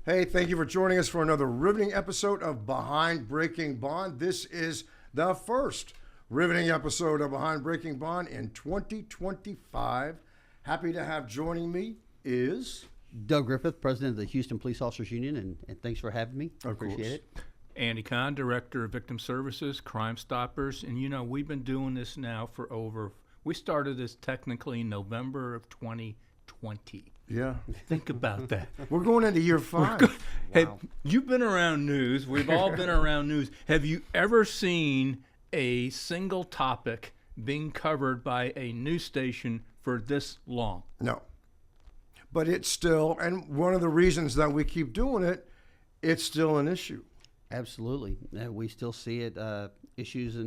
Hey, thank you for joining us for another riveting episode of Behind Breaking Bond. This is the first riveting episode of Behind Breaking Bond in 2025. Happy to have joining me is Doug Griffith, president of the Houston Police Officers Union, and thanks for having me. Appreciate it. Andy Kahn, Director of Victim Services, Crime Stoppers. And you know, we've been doing this now for we started this technically in November of 2020. Yeah. Think about that. We're going into year 5. Hey, you've been around news. We've all been around news. Have you ever seen a single topic being covered by a news station for this long? No. But it's still, and one of the reasons that we keep doing it, it's still an issue. Absolutely. We still see it, issues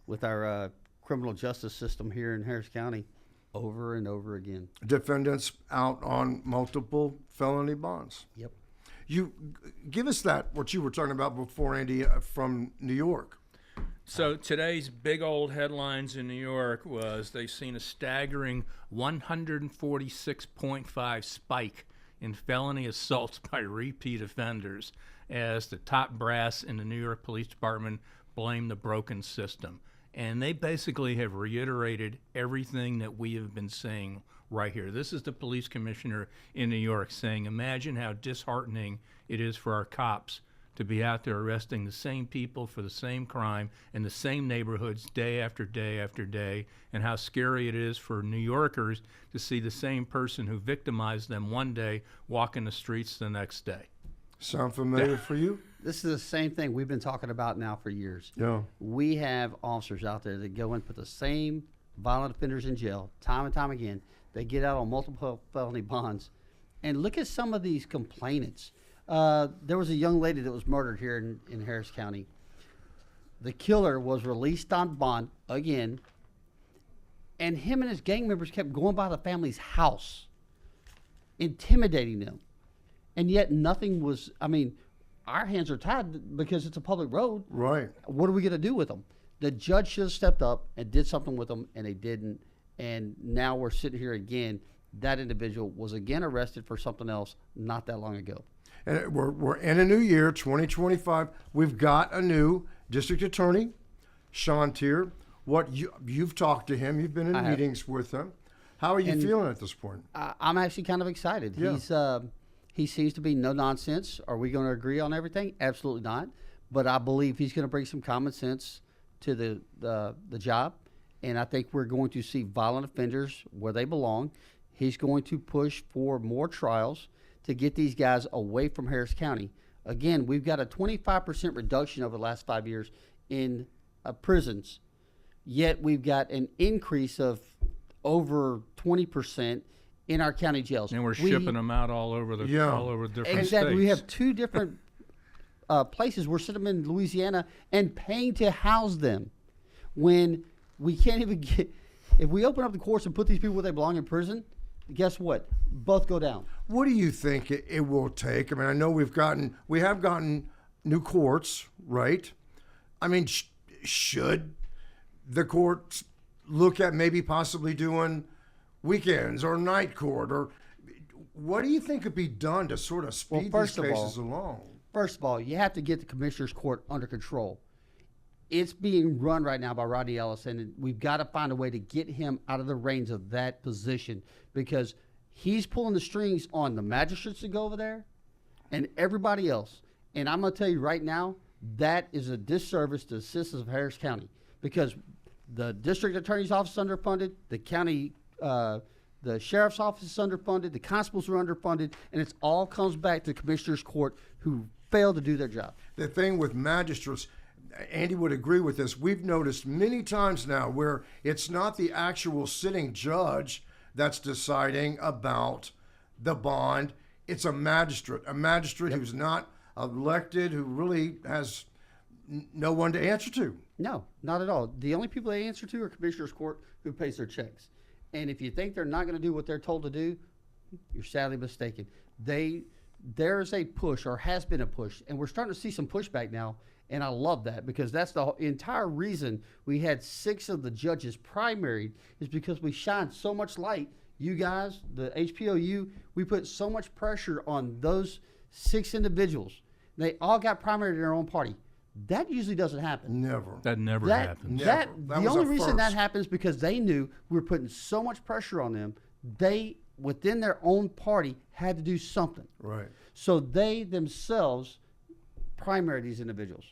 with our criminal justice system here in Harris County over and over again. Defendants out on multiple felony bonds. Yep. You give us what you were talking about before, Andy, from New York. So today's big old headlines in New York was they've seen a staggering 146.5 spike in felony assaults by repeat offenders as the top brass in the New York Police Department blame the broken system. And they basically have reiterated everything that we have been saying right here. This is the police commissioner in New York saying, imagine how disheartening it is for our cops to be out there arresting the same people for the same crime in the same neighborhoods day after day after day, and how scary it is for New Yorkers to see the same person who victimized them one day walking the streets the next day. Sound familiar for you? This is the same thing we've been talking about now for years. Yeah. We have officers out there that go and put the same violent offenders in jail time and time again. They get out on multiple felony bonds. And look at some of these complainants. There was a young lady that was murdered here in Harris County. The killer was released on bond again, and him and his gang members kept going by the family's house, intimidating them. And yet nothing was, our hands are tied because it's a public road. Right. What are we going to do with them? The judge should have stepped up and did something with them, and they didn't. And now we're sitting here again. That individual was again arrested for something else not that long ago. And we're in a new year, 2025. We've got a new district attorney, Sean Tier. You've talked to him. You've been in meetings with him. How are you feeling at this point? I'm actually kind of excited. Yeah. He seems to be no nonsense. Are we going to agree on everything? Absolutely not. But I believe he's going to bring some common sense to the job. And I think we're going to see violent offenders where they belong. He's going to push for more trials to get these guys away from Harris County. Again, we've got a 25% reduction over the last 5 years in prisons. Yet we've got an increase of over 20% in our county jails. And we're shipping them out all over different exactly. states. We have 2 different places. We're sending them in Louisiana and paying to house them when we can't even get. If we open up the courts and put these people where they belong in prison, guess what? Both go down. What do you think it will take? I know we have gotten new courts, right? Should the courts look at maybe possibly doing weekends or night court, or what do you think could be done to sort of speed these cases along? First of all, you have to get the commissioner's court under control. It's being run right now by Randy Wallace, and we've got to find a way to get him out of the reins of that position because he's pulling the strings on the magistrates that go over there and everybody else. And I'm going to tell you right now, that is a disservice to the citizens of Harris County because the district attorney's office is underfunded, the county the sheriff's office is underfunded, the constables are underfunded, and it all comes back to the commissioner's court who failed to do their job. The thing with magistrates, Andy would agree with this, we've noticed many times now where it's not the actual sitting judge that's deciding about the bond, it's a magistrate who's not elected, who really has no one to answer to. No, not at all. The only people they answer to are commissioner's court who pays their checks. And if you think they're not going to do what they're told to do, you're sadly mistaken. There's a push, or has been a push, and we're starting to see some pushback now, and I love that because that's the entire reason we had 6 of the judges primaried is because we shined so much light. You guys, the HPOU, we put so much pressure on those 6 individuals. They all got primary to their own party. That usually doesn't happen. Never. That never happens. Never. That The was only a reason that first. happens because they knew we were putting so much pressure on them. They, within their own party, had to do something. Right. So they themselves primary these individuals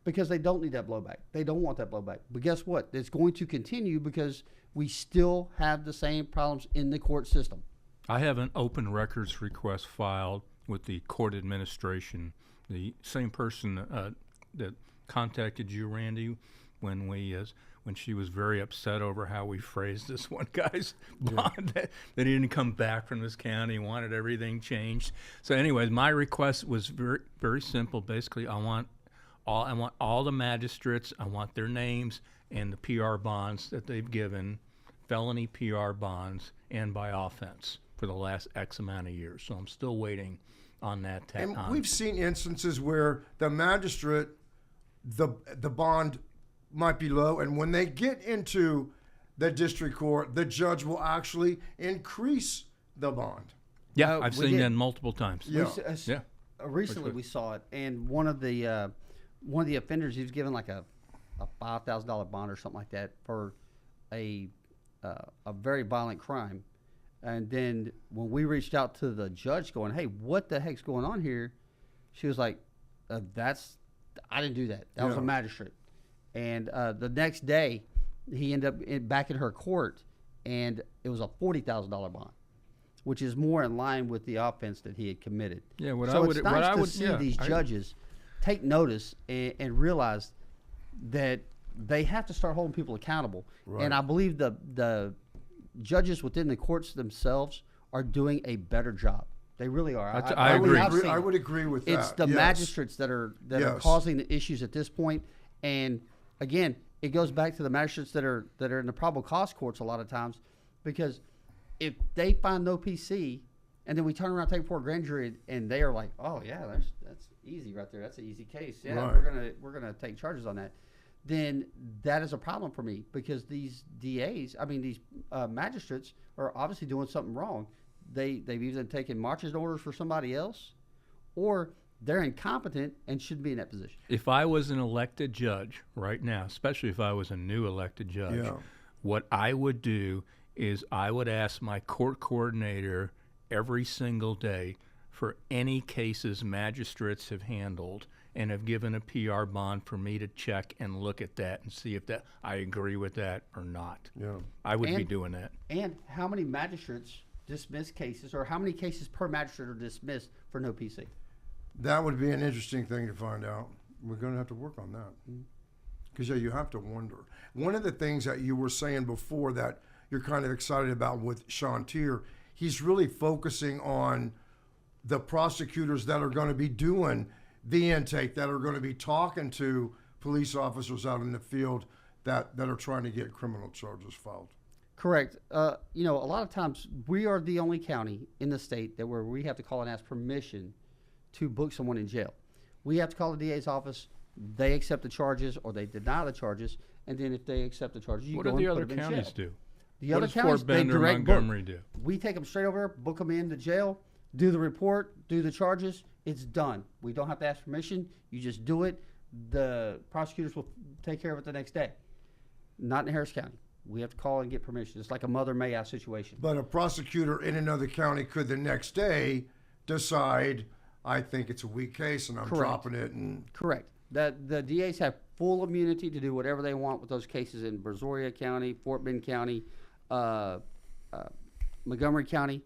because they don't need that blowback. They don't want that blowback. But guess what? It's going to continue because we still have the same problems in the court system. I have an open records request filed with the court administration. The same person that contacted you, Randy, when she was very upset over how we phrased this one guy's bond, that he didn't come back from this county, wanted everything changed. So anyways, my request was very, very simple. Basically, I want all the magistrates, I want their names and the PR bonds that they've given, felony PR bonds, and by offense for the last X amount of years. So I'm still waiting on that. And we've seen instances where the magistrate, the bond might be low, and when they get into the district court, the judge will actually increase the bond. Yeah, I've we seen did. that multiple times. Yeah. Yeah. Recently, we saw it, and one of the offenders, he was given like a $5,000 bond or something like that for a very violent crime. And then when we reached out to the judge, going, "Hey, what the heck's going on here?" She was like, I didn't do that. That was a magistrate." And the next day, he ended up back in her court, and it was a $40,000 bond, which is more in line with the offense that he had committed. Yeah, It's nice to see these judges take notice and realize that they have to start holding people accountable. Right. And I believe the judges within the courts themselves are doing a better job. They really are. I agree. I would agree with that. It's the Yes. magistrates that are Yes. causing the issues at this point. And again, it goes back to the magistrates that are in the probable cause courts a lot of times, because if they find no PC and then we turn around and take it before a grand jury and they are like, "Oh yeah, that's easy right there. That's an easy case. Yeah, Right. we're gonna take charges on that." Then that is a problem for me, because these DAs, these magistrates are obviously doing something wrong. They've either taken marching orders for somebody else, or they're incompetent and shouldn't be in that position. If I was an elected judge right now, especially if I was a new elected judge, what I would do is I would ask my court coordinator every single day for any cases magistrates have handled and have given a PR bond for me to check and look at that and see if I agree with that or not. Yeah. I would be doing that. And how many magistrates dismiss cases, or how many cases per magistrate are dismissed for no PC? That would be an interesting thing to find out. We're going to have to work on that. Because, you have to wonder. One of the things that you were saying before that you're kind of excited about with Sean Tier, he's really focusing on the prosecutors that are going to be doing the intake, that are going to be talking to police officers out in the field that are trying to get criminal charges filed. Correct. A lot of times we are the only county in the state where we have to call and ask permission to book someone in jail. We have to call the DA's office. They accept the charges or they deny the charges, and then if they accept the charges, you What go do the and other put them in counties jail. do? The What other does counties, Fort they Bend or direct book. Montgomery do? We take them straight over, book them into jail, do the report, do the charges. It's done. We don't have to ask permission. You just do it. The prosecutors will take care of it the next day. Not in Harris County. We have to call and get permission. It's like a Mother May I situation. But a prosecutor in another county could the next day decide, I think it's a weak case and I'm dropping it. And Correct. That the DAs have full immunity to do whatever they want with those cases in Brazoria County, Fort Bend County, Montgomery County.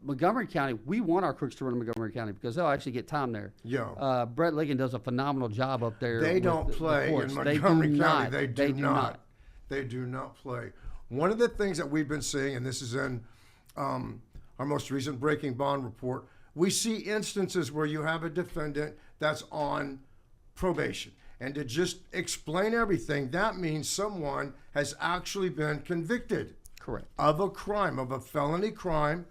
Montgomery County, we want our crooks to run in Montgomery County because they'll actually get time there. Yeah. Brett Ligon does a phenomenal job up there. They with don't the play courts. in Montgomery County. Not. They do not. They do not play. One of the things that we've been seeing, and this is in our most recent Breaking Bond report, we see instances where you have a defendant that's on probation. And to just explain everything, that means someone has actually been convicted. Correct. Of a crime, of a felony crime.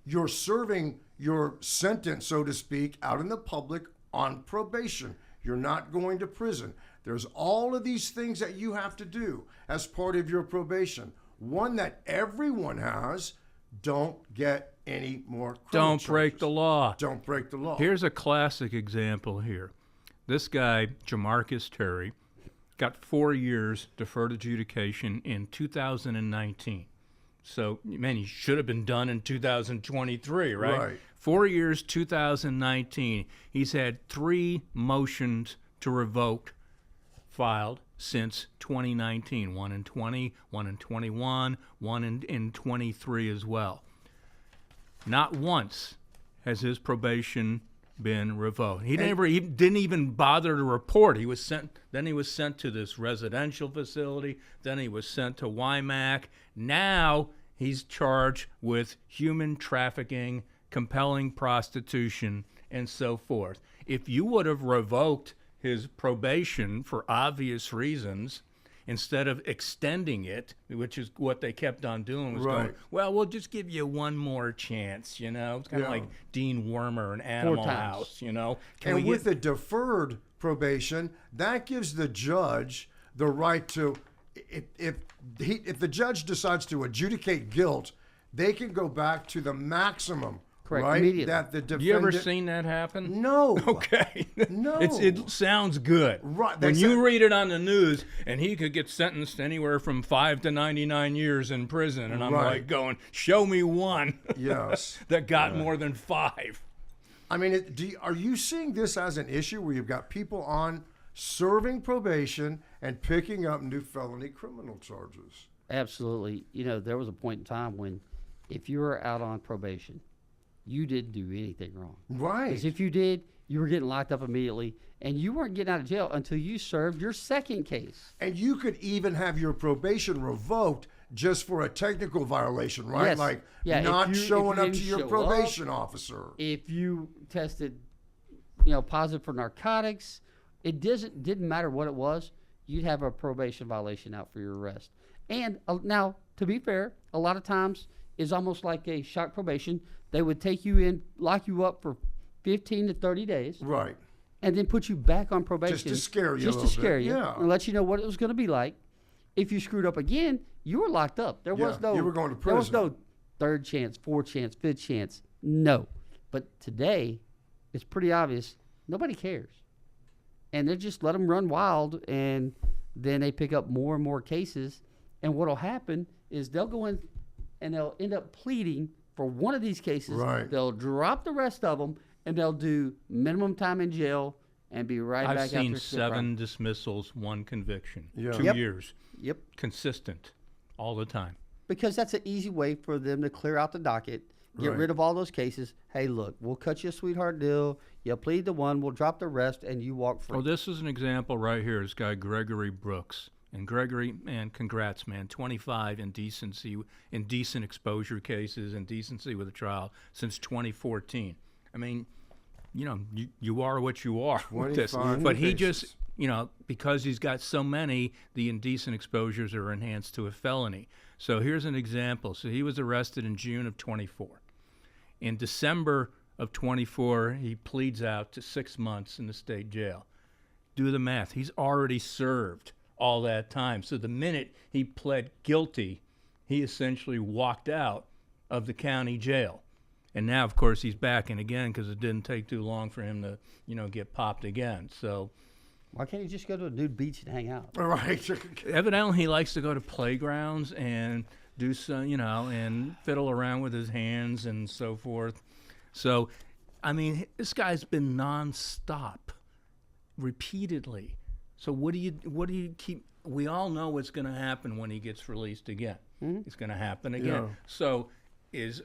You're serving your sentence, so to speak, out in the public on probation. You're not going to prison. There's all of these things that you have to do as part of your probation. One that everyone has, don't get any more criminal Don't break charges. the law. Don't break the law. Here's a classic example here. This guy, Jamarcus Terry, got 4 years deferred adjudication in 2019. So, man, he should have been done in 2023, right? Right. 4 years, 2019. He's had 3 motions to revoke filed since 2019. One in 20, one in 21, one in 23 as well. Not once has his probation been revoked. He didn't even bother to report. He was sent. Then he was sent to this residential facility. Then he was sent to WIMAC. Now he's charged with human trafficking, compelling prostitution, and so forth. If you would have revoked his probation for obvious reasons, instead of extending it, which is what they kept on doing, was going, well, we'll just give you one more chance, you know? It's kind of like Dean Wormer and Animal House, you know? And with the deferred probation, that gives the judge the right to, if the judge decides to adjudicate guilt, they can go back to the maximum. Correct, right? immediately. That the defendant. You ever seen that happen? No. Okay. No. It sounds good. Right. When you read it on the news, and he could get sentenced anywhere from 5 to 99 years in prison, and I'm like going, show me one. Yes. that got more than 5. I mean, are you seeing this as an issue where you've got people on serving probation and picking up new felony criminal charges? Absolutely. You know, there was a point in time when if you were out on probation, you didn't do anything wrong. Right. Because if you did, you were getting locked up immediately, and you weren't getting out of jail until you served your second case. And you could even have your probation revoked just for a technical violation, right? Yes. Like Yeah, not showing up to didn't your show probation up, officer. If you tested, positive for narcotics, it didn't matter what it was. You'd have a probation violation out for your arrest. And now, to be fair, a lot of times it's almost like a shock probation. They would take you in, lock you up for 15 to 30 days, Right. and then put you back on probation. Just to scare you a Just to little scare bit. you, Yeah. and let you know what it was going to be like. If you screwed up again, you were locked up. There was no. you were going to There was prison. no third chance, fourth chance, fifth chance. No. But today, it's pretty obvious nobody cares, and they just let them run wild, and then they pick up more and more cases. And what'll happen is they'll go in, and they'll end up pleading for one of these cases. Right. They'll drop the rest of them, and they'll do minimum time in jail and be right back I've out seen there. 7 dismissals, 1 conviction. Yeah. 2 Yep. years. Yep. Consistent. All the time. Because that's an easy way for them to clear out the docket, get Right. rid of all those cases. Hey, look, we'll cut you a sweetheart deal. You plead the one, we'll drop the rest, and you walk free. Well, this is an example right here. This guy, Gregory Brooks. And Gregory, man, congrats, man. 25 indecent exposure cases, indecency with a trial since 2014. I mean, you are what you are with this. 25 But he cases. just, because he's got so many, the indecent exposures are enhanced to a felony. So here's an example. So he was arrested in June of 24. In December of 24, he pleads out to 6 months in the state jail. Do the math. He's already served all that time. So the minute he pled guilty, he essentially walked out of the county jail. And now, of course, he's back in again because it didn't take too long for him to, get popped again. So Why can't he just go to a nude beach and hang out? Right. evidently he likes to go to playgrounds and do some, and fiddle around with his hands and so forth. So, I mean, this guy's been nonstop, repeatedly. So what do you keep? We all know what's going to happen when he gets released again. It's going to happen again. Yeah. So is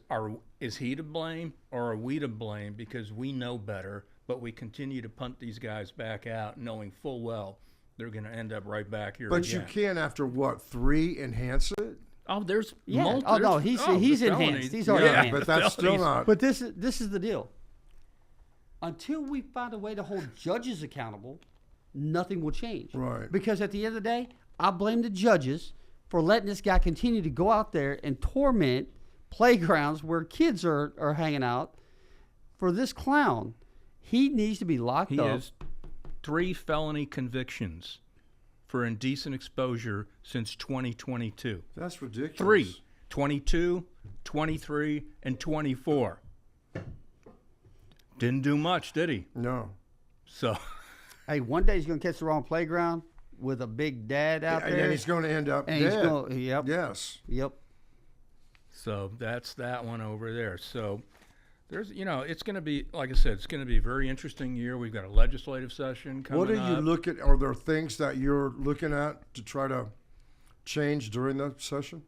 he to blame or are we to blame because we know better, but we continue to punt these guys back out, knowing full well they're going to end up right back here But again. you can, after 3, enhance it? Oh, there's Yeah. multiple. Oh, no, he's enhanced. felonies. He's already Yeah, enhanced. but that's still not. But this is the deal. Until we find a way to hold judges accountable, nothing will change. Right. Because at the end of the day, I blame the judges for letting this guy continue to go out there and torment playgrounds where kids are hanging out. For this clown, he needs to be locked He up. has 3 felony convictions for indecent exposure since 2022. That's ridiculous. 3, 22, 23, and 24. Didn't do much, did he? No. So, Hey, one day he's going to catch the wrong playground with a big dad out And there. then he's going to end up and dead. he's going, yep, Yes. yep. so that's that one over there. So there's, it's going to be, like I said, it's going to be a very interesting year. We've got a legislative session coming What are you up. looking? Are there things that you're looking at to try to change during the session?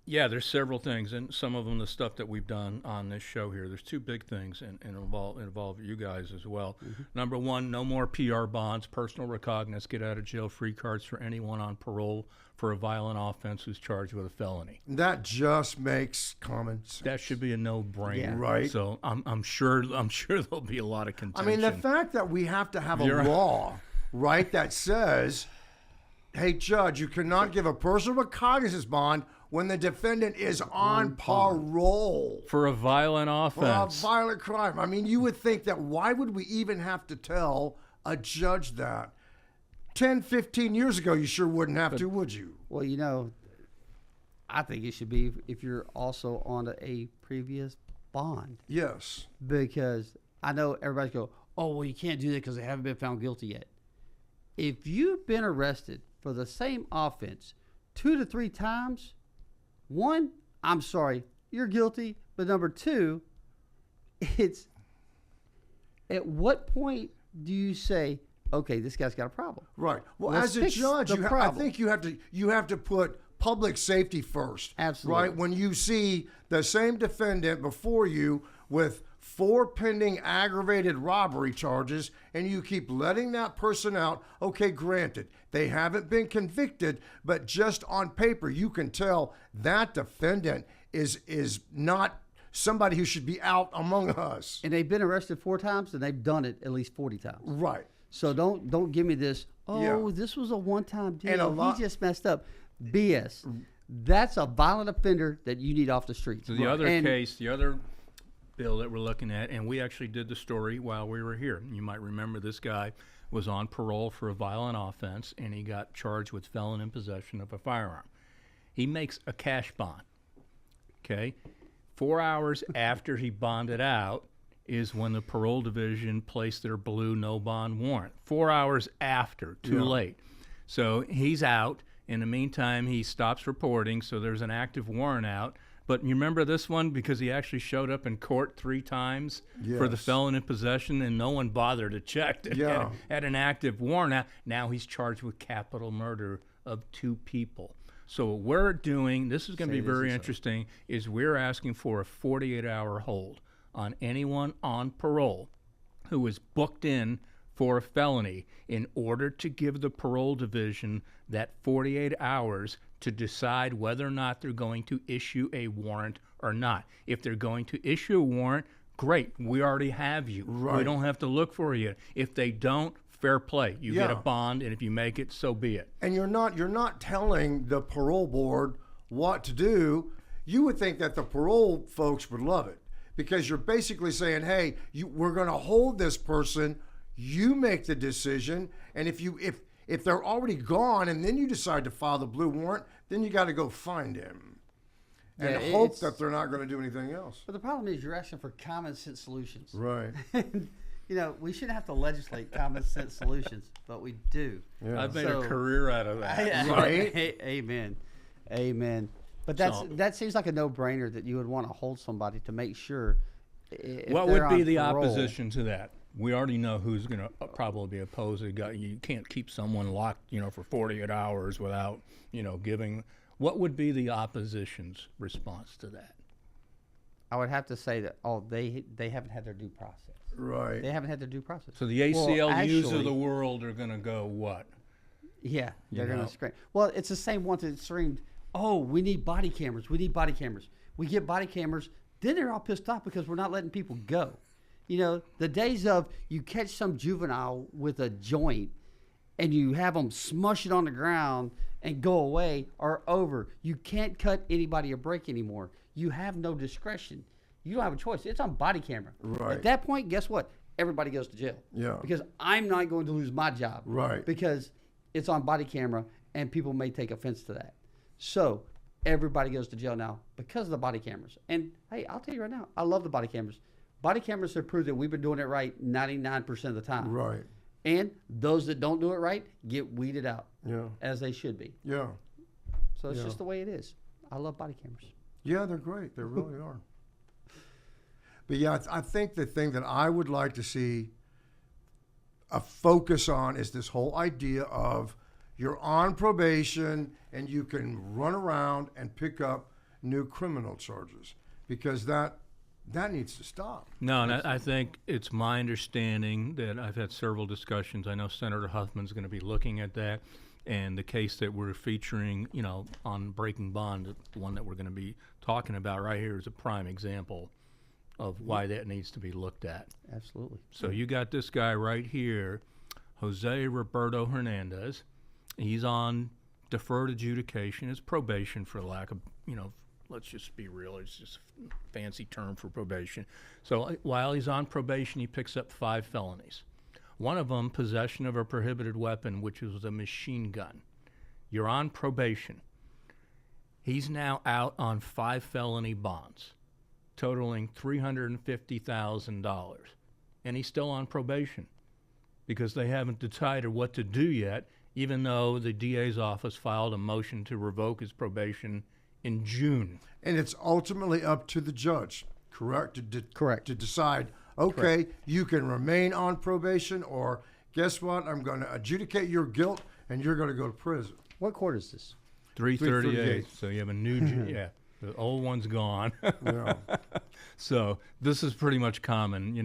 Yeah, there's several things, and some of them the stuff that we've done on this show here. There's two big things, and involve you guys as well. Mm-hmm. Number one, no more PR bonds, personal recognizance, get out of jail free cards for anyone on parole for a violent offense who's charged with a felony. That just makes common sense. That should be a no-brainer, Yeah. Right. So I'm sure there'll be a lot of I contention. mean, the fact that we have to have a You're right. law, right, that says, hey, judge, you cannot give a personal recognizance bond when the defendant is on parole for a violent for a offense. violent crime. I mean, you would think that why would we even have to tell a judge that? 10, 15 years ago, you sure wouldn't have to, would you? Well, I think it should be if you're also on a previous bond, Yes. because I know everybody's go, oh, well, you can't do that because they haven't been found guilty yet. If you've been arrested for the same offense 2 to 3 times, one, I'm sorry, you're guilty. But number two, it's at what point do you say, okay, this guy's got a problem? Right. Well, Let's as a fix judge, the I problem. think you have to put public safety first. Absolutely. Right. When you see the same defendant before you with 4 pending aggravated robbery charges, and you keep letting that person out, okay, granted, they haven't been convicted, but just on paper, you can tell that defendant is not somebody who should be out among us. And they've been arrested 4 times, and they've done it at least 40 times. Right. So don't give me this, Yeah. this was a one-time deal. And a lot- He just messed up. BS. That's a violent offender that you need off the streets. So the other bill that we're looking at, and we actually did the story while we were here. You might remember this guy was on parole for a violent offense, and he got charged with felon in possession of a firearm. He makes a cash bond. Okay, 4 hours after he bonded out is when the parole division placed their blue no bond warrant. 4 hours after, too late. So he's out. In the meantime, he stops reporting, so there's an active warrant out. But you remember this one because he actually showed up in court 3 times for the Yes. felon in possession, and no one bothered to check that he had an active warrant out. Now he's charged with capital murder of 2 people. So what we're doing, this is going to be very interesting, is we're asking for a 48-hour hold on anyone on parole who is booked in for a felony in order to give the parole division that 48 hours to decide whether or not they're going to issue a warrant or not. If they're going to issue a warrant, great, we already have you. Right. We don't have to look for you. If they don't, fair play. You get a Yeah. bond, and if you make it, so be it. And you're not telling the parole board what to do. You would think that the parole folks would love it because you're basically saying, hey, we're going to hold this person. You make the decision, and if they're already gone and then you decide to file the blue warrant, then you got to go find him and Yeah, hope it's- that they're not going to do anything else. But the problem is you're asking for common sense solutions. Right. We shouldn't have to legislate common sense solutions, but we do. Yeah. I've made So- a career out of that. Right. Amen. Amen. But So- that seems like a no-brainer that you would want to hold somebody to make sure. If What they're would be on the parole- opposition to that? We already know who's going to probably be opposed. You can't keep someone locked, for 48 hours without, giving. What would be the opposition's response to that? I would have to say that they haven't had their due process. Right. They haven't had their due process. So the ACLUs of actually- the world are going to go what? Yeah, they're going know? to scream. Well, it's the same ones that screamed, "Oh, we need body cameras. We need body cameras. We get body cameras." Then they're all pissed off because we're not letting people go. The days of you catch some juvenile with a joint and you have them smush it on the ground and go away are over. You can't cut anybody a break anymore. You have no discretion. You don't have a choice. It's on body camera. Right. At that point, guess what? Everybody goes to jail. Yeah. Because I'm not going to lose my job. Right. Because it's on body camera and people may take offense to that. So everybody goes to jail now because of the body cameras. And hey, I'll tell you right now, I love the body cameras. Body cameras have proved that we've been doing it right 99% of the time. Right. And those that don't do it right get weeded out, Yeah. as they should be. Yeah. So it's Yeah. just the way it is. I love body cameras. Yeah, they're great. They really are. But yeah, I think the thing that I would like to see a focus on is this whole idea of you're on probation and you can run around and pick up new criminal charges, because that needs to stop. No, and I think it's my understanding that I've had several discussions. I know Senator Huffman's going to be looking at that, and the case that we're featuring, on Breaking Bond, the one that we're going to be talking about right here, is a prime example of why that needs to be looked at. Absolutely. So you got this guy right here, Jose Roberto Hernandez. He's on deferred adjudication. It's probation, for lack of, let's just be real. It's just a fancy term for probation. So while he's on probation, he picks up 5 felonies. One of them, possession of a prohibited weapon, which was a machine gun. You're on probation. He's now out on 5 felony bonds, totaling $350,000. And he's still on probation because they haven't decided what to do yet, even though the DA's office filed a motion to revoke his probation in June. And it's ultimately up to the judge, correct? Correct. To decide, okay, you can remain on probation, or guess what? I'm going to adjudicate your guilt and you're going to go to prison. What court is this? 338. So you have a new, yeah, the old one's gone. Yeah. So this is pretty much common,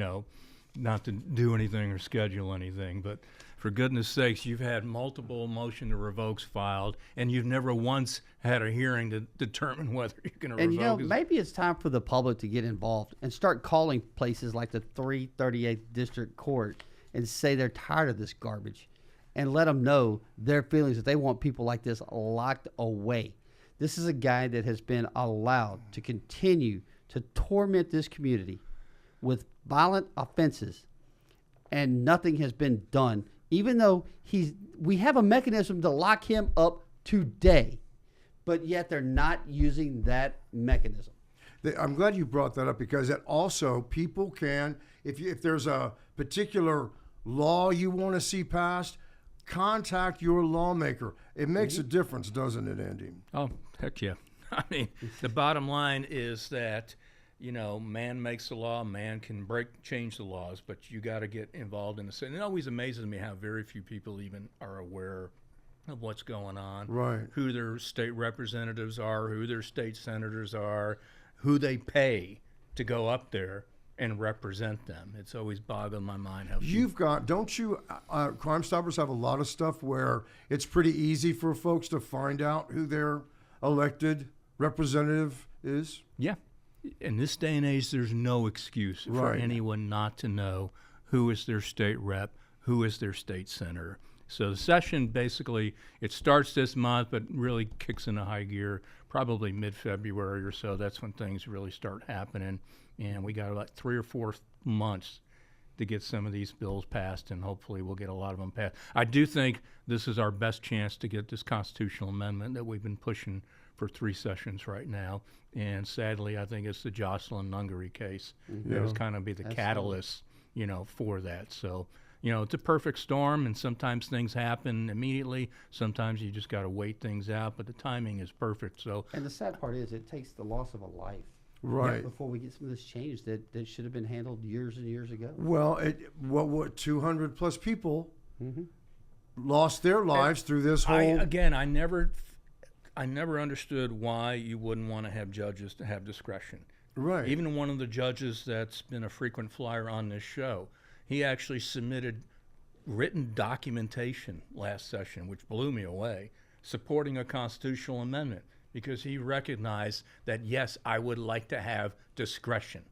not to do anything or schedule anything, but for goodness sakes, you've had multiple motion to revokes filed, and you've never once had a hearing to determine whether you're going to revoke. And maybe it's time for the public to get involved and start calling places like the 338th District Court and say they're tired of this garbage, and let them know their feelings that they want people like this locked away. This is a guy that has been allowed to continue to torment this community with violent offenses, and nothing has been done, even though we have a mechanism to lock him up today, but yet they're not using that mechanism. I'm glad you brought that up, because it also, people can, if there's a particular law you want to see passed, contact your lawmaker. It makes a difference, doesn't it, Andy? Oh, heck yeah. I mean, the bottom line is that, man makes the law, man can change the laws, but you got to get involved in the state. And it always amazes me how very few people even are aware of what's going on, Right. who their state representatives are, who their state senators are, who they pay to go up there and represent them. It's always boggled my mind how few. You've got, don't you, Crime Stoppers have a lot of stuff where it's pretty easy for folks to find out who their elected representative is? Yeah. In this day and age, there's no excuse for Right. anyone not to know who is their state rep, who is their state senator. So the session, basically, it starts this month, but really kicks into high gear probably mid-February or so. That's when things really start happening. And we got like 3 or 4 months to get some of these bills passed, and hopefully we'll get a lot of them passed. I do think this is our best chance to get this constitutional amendment that we've been pushing for 3 sessions right now. And sadly, I think it's the Jocelyn Nungery case that was kind of be the catalyst, for that. So, it's a perfect storm, and sometimes things happen immediately. Sometimes you just got to wait things out, but the timing is perfect. So, And the sad part is it takes the loss of a life Right. before we get some of this change that should have been handled years and years ago. Well, what 200 plus people lost their lives through this whole. I never understood why you wouldn't want to have judges to have discretion. Right. Even one of the judges that's been a frequent flyer on this show, he actually submitted written documentation last session, which blew me away, supporting a constitutional amendment, because he recognized that, yes, I would like to have discretion.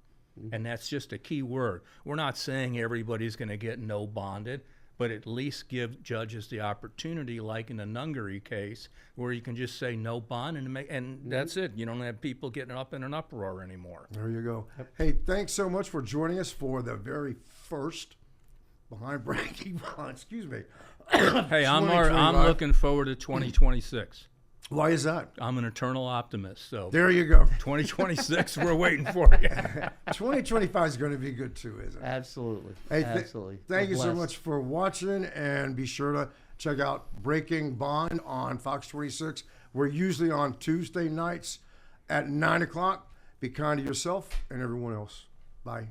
And that's just a key word. We're not saying everybody's going to get no bonded, but at least give judges the opportunity, like in the Nungery case, where you can just say no bond and that's it. You don't have people getting up in an uproar anymore. There you go. Hey, thanks so much for joining us for the very first Behind Breaking Bond. Excuse me. Hey, I'm 2025. looking forward to 2026. Why is that? I'm an eternal optimist. So There you go. 2026, we're waiting for you. 2025 is going to be good too, isn't it? Absolutely. Hey, Absolutely. thank We're you so blessed. much for watching, and be sure to check out Breaking Bond on Fox 26. We're usually on Tuesday nights at 9 o'clock. Be kind to yourself and everyone else. Bye.